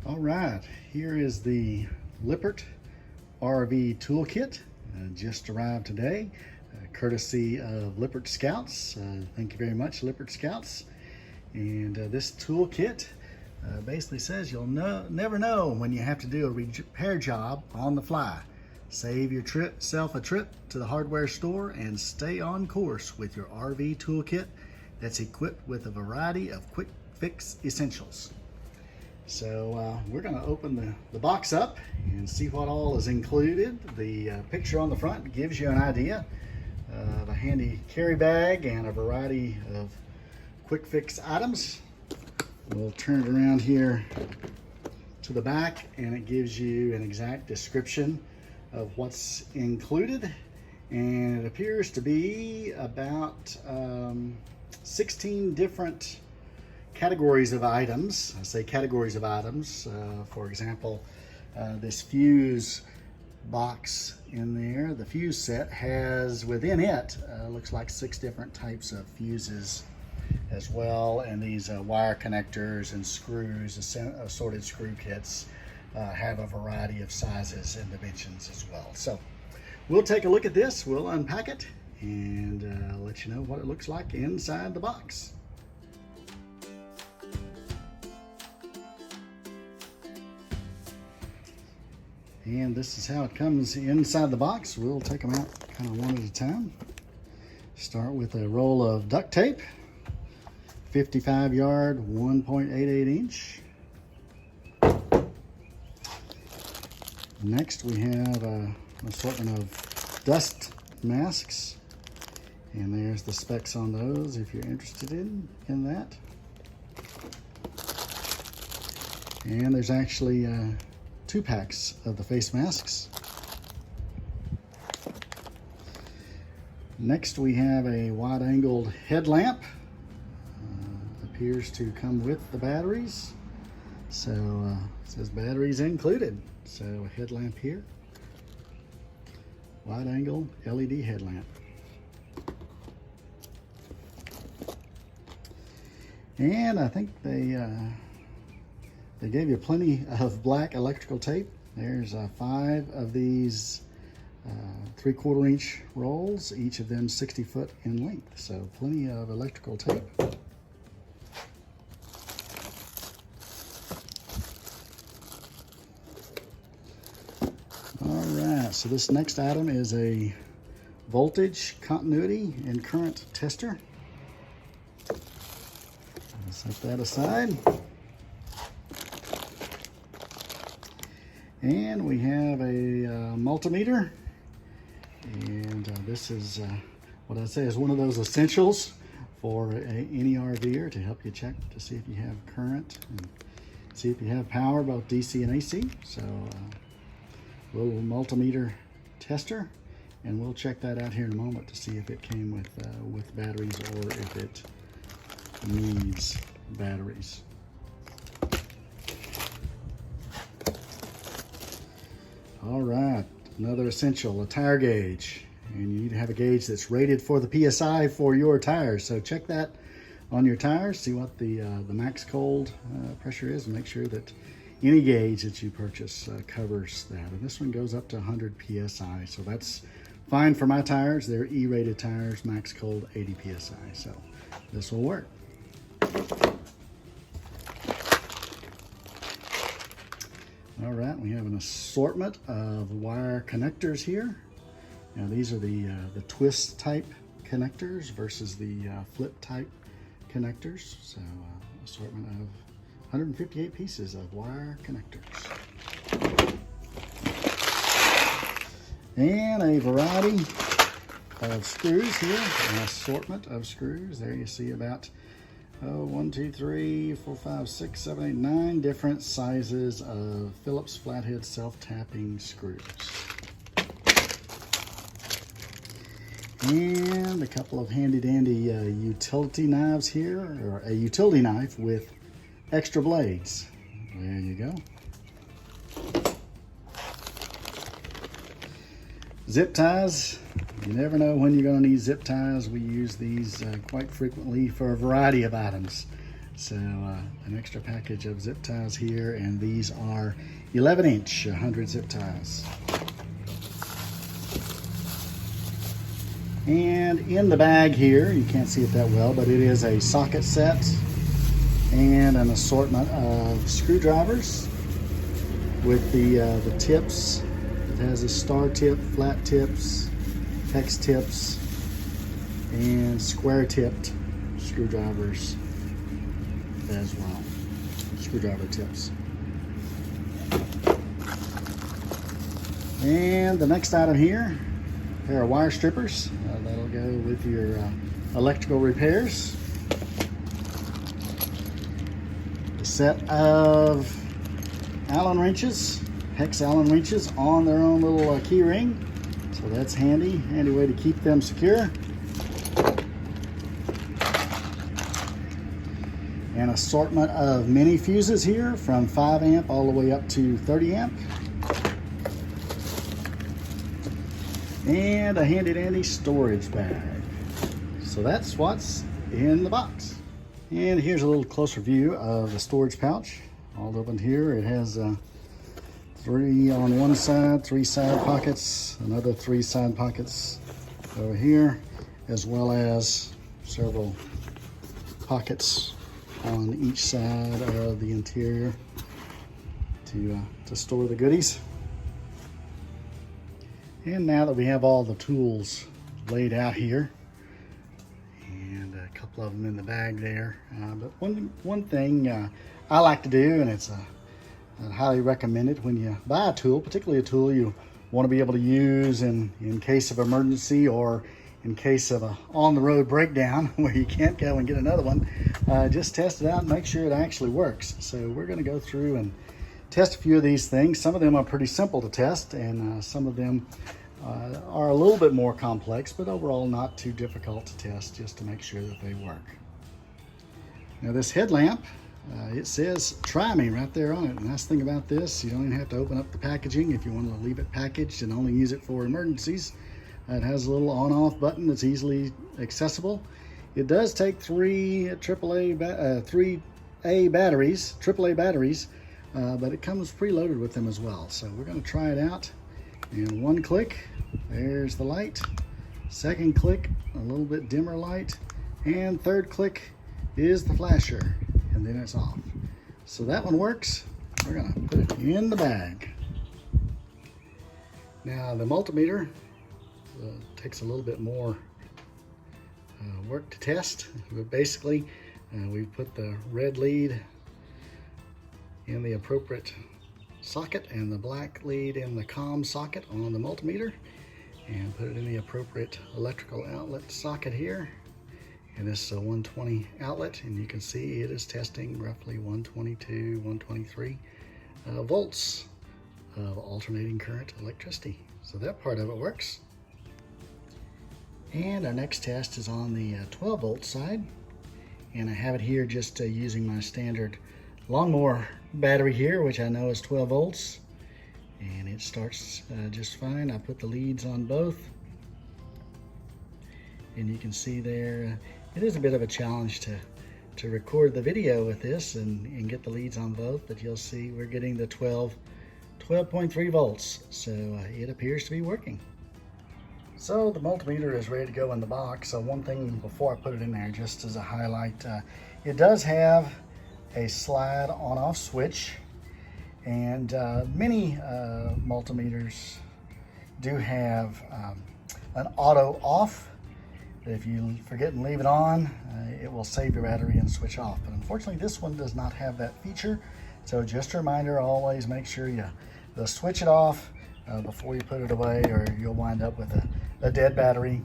All right, here is the Lippert RV Tool Kit. Just arrived today, courtesy of Lippert Scouts. Thank you very much, Lippert Scouts. And this tool kit basically says you'll never know when you have to do a repair job on the fly. Save yourself a trip to the hardware store and stay on course with your RV toolkit that's equipped with a variety of quick fix essentials. So we're going to open the box up and see what all is included. The picture on the front gives you an idea of a handy carry bag and a variety of quick fix items. We'll turn it around here to the back and it gives you an exact description of what's included, and it appears to be about 16 different categories of items. I say categories of items. For example, this fuse box in there, the fuse set has within it looks like 6 different types of fuses as well, and these wire connectors and screws, assorted screw kits, have a variety of sizes and dimensions as well. So we'll take a look at this, we'll unpack it, and let you know what it looks like inside the box. And this is how it comes inside the box. We'll take them out kind of one at a time. Start with a roll of duct tape, 55 yard, 1.88 inch. Next we have an assortment of dust masks, and there's the specs on those if you're interested in that. And there's actually 2 packs of the face masks. Next we have a wide-angled headlamp. Appears to come with the batteries. So it says batteries included. So a headlamp here. Wide-angle LED headlamp. And I think they gave you plenty of black electrical tape. There's 5 of these 3/4 inch rolls, each of them 60 foot in length. So plenty of electrical tape. Alright, so this next item is a voltage, continuity, and current tester. I'll set that aside. And we have a multimeter, and this is what I say is one of those essentials for any RVer to help you check to see if you have current and see if you have power, both DC and AC. So little multimeter tester, and we'll check that out here in a moment to see if it came with batteries or if it needs batteries. All right, another essential, a tire gauge. And you need to have a gauge that's rated for the PSI for your tires. So check that on your tires, see what the max cold pressure is, and make sure that any gauge that you purchase covers that. And this one goes up to 100 PSI, so that's fine for my tires. They're E-rated tires, max cold 80 PSI, so this will work. All right, we have an assortment of wire connectors here. Now these are the twist type connectors versus the flip type connectors. So assortment of 158 pieces of wire connectors. And a variety of screws here, an assortment of screws. There you see about 1, 2, 3, 4, 5, 6, 7, 8, 9 different sizes of Phillips flathead self-tapping screws. And a couple of handy-dandy utility knives here, or a utility knife with extra blades. There you go. Zip ties. You never know when you're going to need zip ties. We use these quite frequently for a variety of items. So an extra package of zip ties here, and these are 11-inch 100 zip ties. And in the bag here, you can't see it that well, but it is a socket set and an assortment of screwdrivers with the tips. It has a star tip, flat tips, hex tips, and square tipped screwdrivers as well. Screwdriver tips. And the next item here, a pair of wire strippers. That'll go with your electrical repairs. A set of Allen wrenches, hex Allen wrenches on their own little key ring. So that's handy way to keep them secure. An assortment of mini fuses here from 5 amp all the way up to 30 amp. And a handy dandy storage bag. So that's what's in the box. And here's a little closer view of the storage pouch. All open here, it has 3 on one side, 3 side pockets, another 3 side pockets over here, as well as several pockets on each side of the interior to store the goodies. And now that we have all the tools laid out here, and a couple of them in the bag there, but one thing I like to do, and it's I highly recommend it when you buy a tool, particularly a tool you want to be able to use in case of emergency or in case of a on-the-road breakdown where you can't go and get another one. Just test it out and make sure it actually works. So we're going to go through and test a few of these things. Some of them are pretty simple to test, and some of them are a little bit more complex, but overall not too difficult to test, just to make sure that they work. Now this headlamp, it says "Try Me" right there on it. The nice thing about this, you don't even have to open up the packaging if you want to leave it packaged and only use it for emergencies. It has a little on-off button that's easily accessible. It does take 3 AAA batteries, but it comes preloaded with them as well. So we're going to try it out. And one click, there's the light. Second click, a little bit dimmer light. And third click is the flasher, and then it's off. So that one works. We're going to put it in the bag. Now the multimeter takes a little bit more work to test, but basically we've put the red lead in the appropriate socket and the black lead in the COM socket on the multimeter, and put it in the appropriate electrical outlet socket here. And this is a 120 outlet, and you can see it is testing roughly 122, 123 volts of alternating current electricity. So that part of it works. And our next test is on the 12 volt side, and I have it here just using my standard lawnmower battery here, which I know is 12 volts, and it starts just fine. I put the leads on both, and you can see there it is a bit of a challenge to record the video with this and get the leads on both, but you'll see we're getting the 12.3 volts, so it appears to be working. So the multimeter is ready to go in the box. So one thing before I put it in there, just as a highlight, it does have a slide on-off switch, and many multimeters do have an auto off. If you forget and leave it on, it will save your battery and switch off. But unfortunately, this one does not have that feature. So just a reminder, always make sure you switch it off before you put it away, or you'll wind up with a dead battery.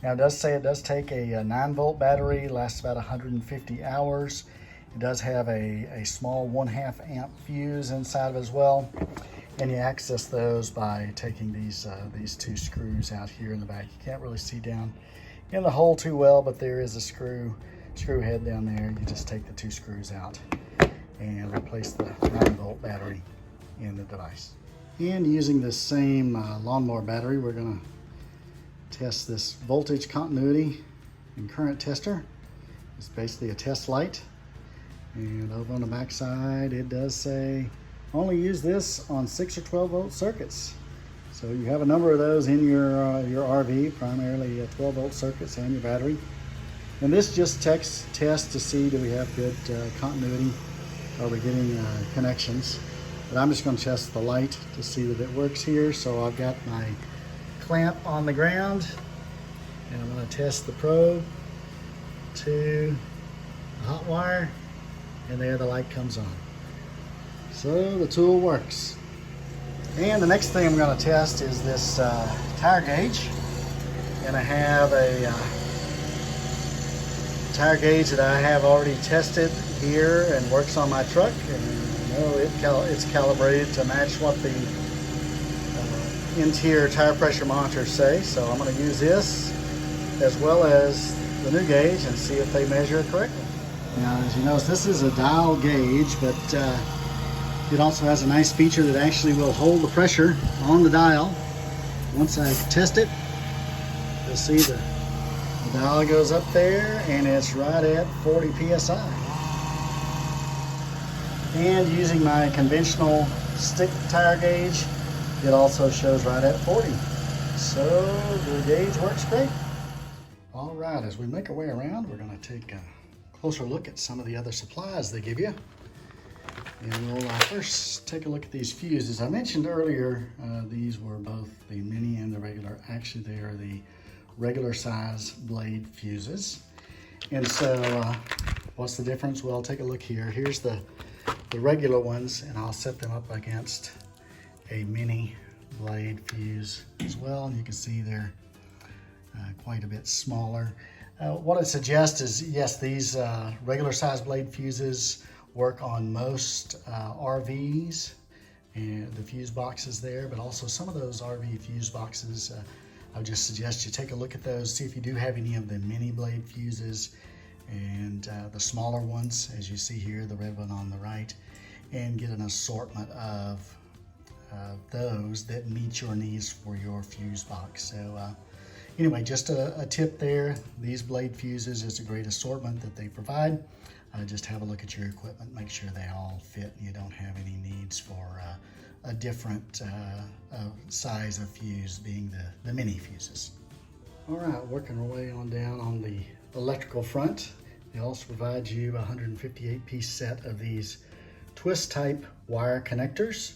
Now it does say it does take a 9 volt battery, lasts about 150 hours. It does have a small 1/2 amp fuse inside of it as well. And you access those by taking these 2 screws out here in the back. You can't really see down in the hole too well, but there is a screw head down there. You just take the 2 screws out and replace the 9 volt battery in the device. And using this same lawnmower battery, we're going to test this voltage continuity and current tester. It's basically a test light. And over on the back side, it does say only use this on 6 or 12 volt circuits. So you have a number of those in your RV, primarily 12 volt circuits and your battery. And this just tests to see, do we have good continuity? Are we getting connections? But I'm just going to test the light to see that it works here. So I've got my clamp on the ground, and I'm going to test the probe to the hot wire, and there the light comes on. So the tool works. And the next thing I'm going to test is this tire gauge. And I have a tire gauge that I have already tested here and works on my truck, and it's calibrated to match what the interior tire pressure monitors say. So I'm going to use this as well as the new gauge and see if they measure it correctly. Now, as you notice, this is a dial gauge, but it also has a nice feature that actually will hold the pressure on the dial. Once I test it, you'll see the dial goes up there and it's right at 40 psi. And using my conventional stick tire gauge, it also shows right at 40. So the gauge works great. All right, as we make our way around, we're going to take a closer look at some of the other supplies they give you. And we'll first take a look at these fuses. I mentioned earlier these were both the mini and the regular. Actually, they are the regular size blade fuses. And so what's the difference? Well, take a look here. Here's the regular ones, and I'll set them up against a mini blade fuse as well. And you can see they're quite a bit smaller. What I suggest is, yes, these regular size blade fuses work on most RVs and the fuse boxes there, but also some of those RV fuse boxes, I would just suggest you take a look at those, see if you do have any of the mini blade fuses and the smaller ones, as you see here, the red one on the right, and get an assortment of those that meet your needs for your fuse box. So anyway, just a tip there. These blade fuses is a great assortment that they provide. Just have a look at your equipment, make sure they all fit and you don't have any needs for a different size of fuse, being the mini fuses. All right, working our way on down on the electrical front. They also provide you a 158-piece set of these twist type wire connectors.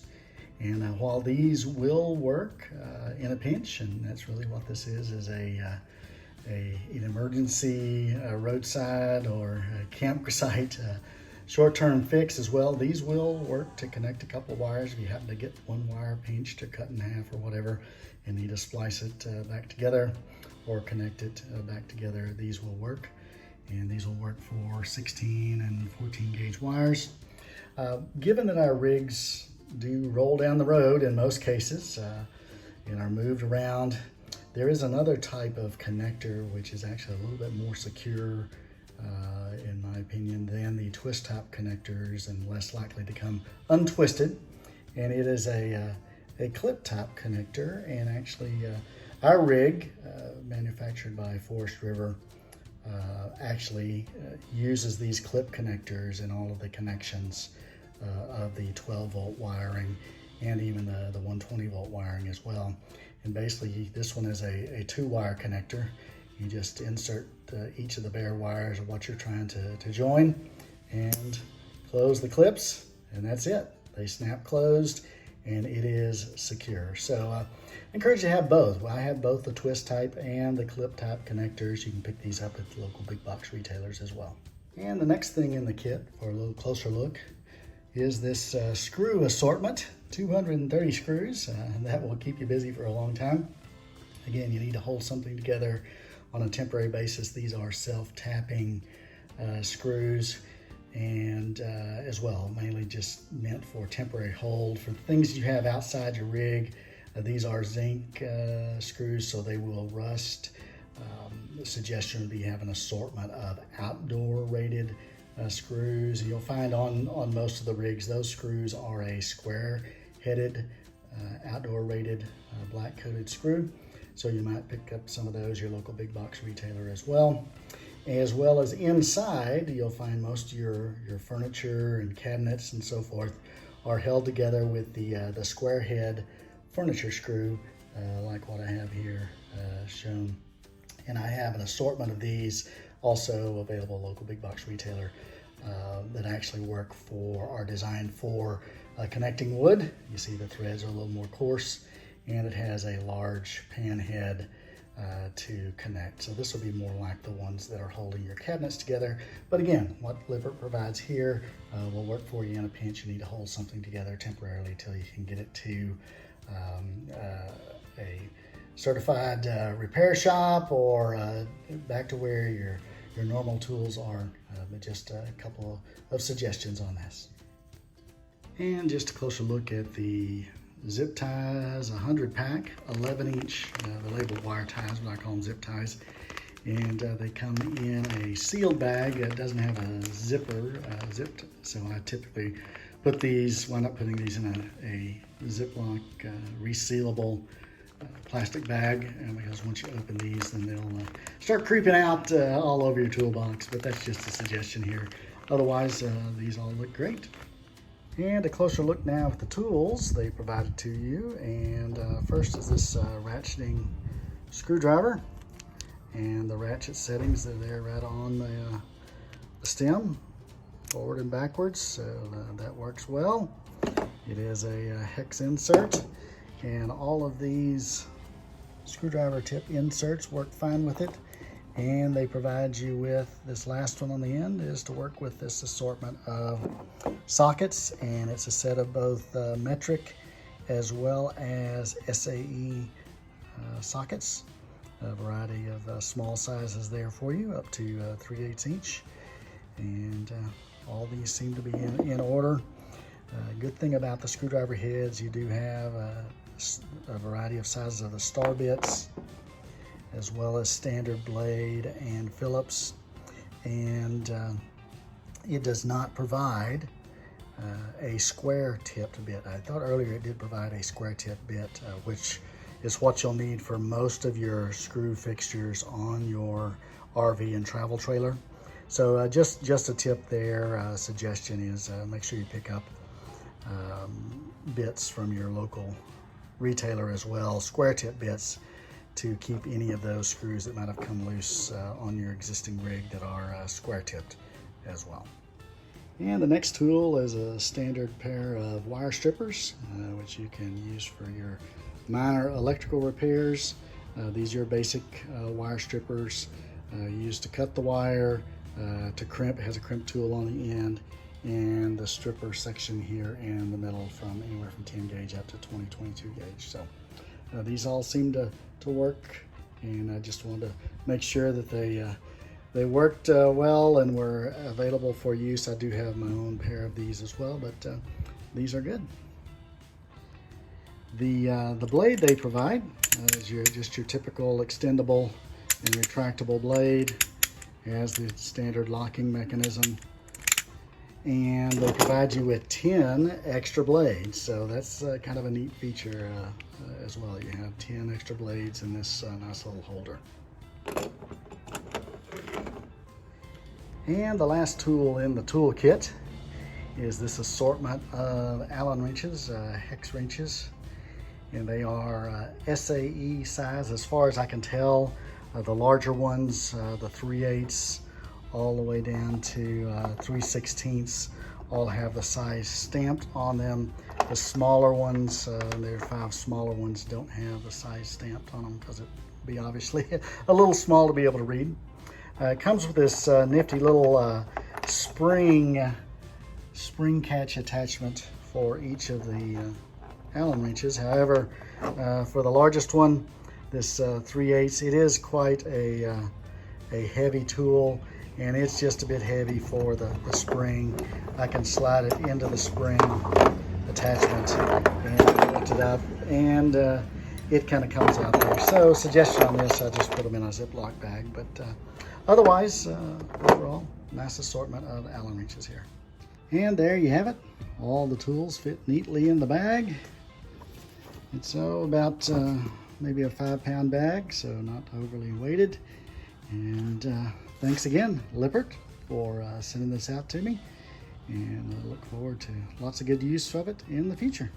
And while these will work in a pinch, and that's really what this is an emergency roadside or campsite short-term fix as well, these will work to connect a couple of wires if you happen to get one wire pinched or cut in half or whatever and need to splice it back together or connect it back together. These will work, and these will work for 16 and 14 gauge wires. Given that our rigs do roll down the road in most cases and are moved around, there is another type of connector which is actually a little bit more secure in my opinion than the twist top connectors and less likely to come untwisted, and it is a clip top connector. And actually our rig manufactured by Forest River actually uses these clip connectors in all of the connections of the 12 volt wiring and even the 120 volt wiring as well. And basically this one is a 2-wire connector. You just insert each of the bare wires of what you're trying to join and close the clips, and that's it. They snap closed and it is secure. So I encourage you to have both. I have both the twist type and the clip type connectors. You can pick these up at the local big box retailers as well. And the next thing in the kit, for a little closer look, is this screw assortment. 230 screws. That will keep you busy for a long time. Again, you need to hold something together on a temporary basis. These are self-tapping screws, and as well, mainly just meant for temporary hold. For things you have outside your rig, these are zinc screws, so they will rust. The suggestion would be have an assortment of outdoor rated screws. You'll find on most of the rigs, those screws are a square headed outdoor rated black coated screw. So you might pick up some of those, your local big box retailer as well. as well as inside. You'll find most of your furniture and cabinets and so forth are held together with the square head furniture screw, like what I have here shown. And I have an assortment of these also available at local big box retailer that actually are designed for connecting wood. You see the threads are a little more coarse, and it has a large pan head to connect. So this will be more like the ones that are holding your cabinets together. But again, what Lippert provides here will work for you in a pinch. You need to hold something together temporarily till you can get it to a certified repair shop or back to where your normal tools are. But just a couple of suggestions on this. And just a closer look at the zip ties, 100 pack, 11 inch. They're labeled wire ties, but I call them zip ties. And they come in a sealed bag. It doesn't have a zipper zipped, so I typically wind up putting these in a Ziploc resealable plastic bag, because once you open these, then they'll start creeping out all over your toolbox. But that's just a suggestion here. Otherwise, these all look great. And a closer look now at the tools they provided to you. And first is this ratcheting screwdriver, and the ratchet settings are there right on the stem, forward and backwards, so that works well. It is a hex insert, and all of these screwdriver tip inserts work fine with it. And they provide you with this last one on the end is to work with this assortment of sockets, and it's a set of both metric as well as SAE sockets. A variety of small sizes there for you, up to 3/8 inch, and all these seem to be in order. Good thing about the screwdriver heads, you do have a variety of sizes of the star bits, as well as standard blade and Phillips. And it does not provide a square tipped bit. I thought earlier it did provide a square tipped bit, which is what you'll need for most of your screw fixtures on your RV and travel trailer. So just a tip there, suggestion is make sure you pick up bits from your local retailer as well, square tip bits, to keep any of those screws that might have come loose on your existing rig that are square tipped as well. And the next tool is a standard pair of wire strippers, which you can use for your minor electrical repairs. These are your basic wire strippers used to cut the wire, to crimp. It has a crimp tool on the end, and the stripper section here in the middle from anywhere from 10 gauge up to 22 gauge. So these all seem to work, and I just wanted to make sure that they worked well and were available for use. I do have my own pair of these as well, but these are good. The blade they provide is just your typical extendable and retractable blade. It has the standard locking mechanism, and they provide you with 10 extra blades, so that's kind of a neat feature as well. You have 10 extra blades in this nice little holder. And the last tool in the tool kit is this assortment of Allen wrenches, hex wrenches, and they are SAE size as far as I can tell. The larger ones, the 3/8 all the way down to 3/16, all have the size stamped on them. The smaller ones, there are 5 smaller ones, don't have the size stamped on them because it'd be obviously a little small to be able to read. It comes with this nifty little spring catch attachment for each of the Allen wrenches. However, for the largest one, this 3/8, it is quite a heavy tool, and it's just a bit heavy for the spring. I can slide it into the spring attachment and lift it up, and it kind of comes out there. So suggestion on this, I just put them in a Ziploc bag, but otherwise, overall, nice assortment of Allen wrenches here. And there you have it. All the tools fit neatly in the bag. It's about maybe a 5-pound bag, so not overly weighted. And thanks again, Lippert, for sending this out to me. And I look forward to lots of good use of it in the future.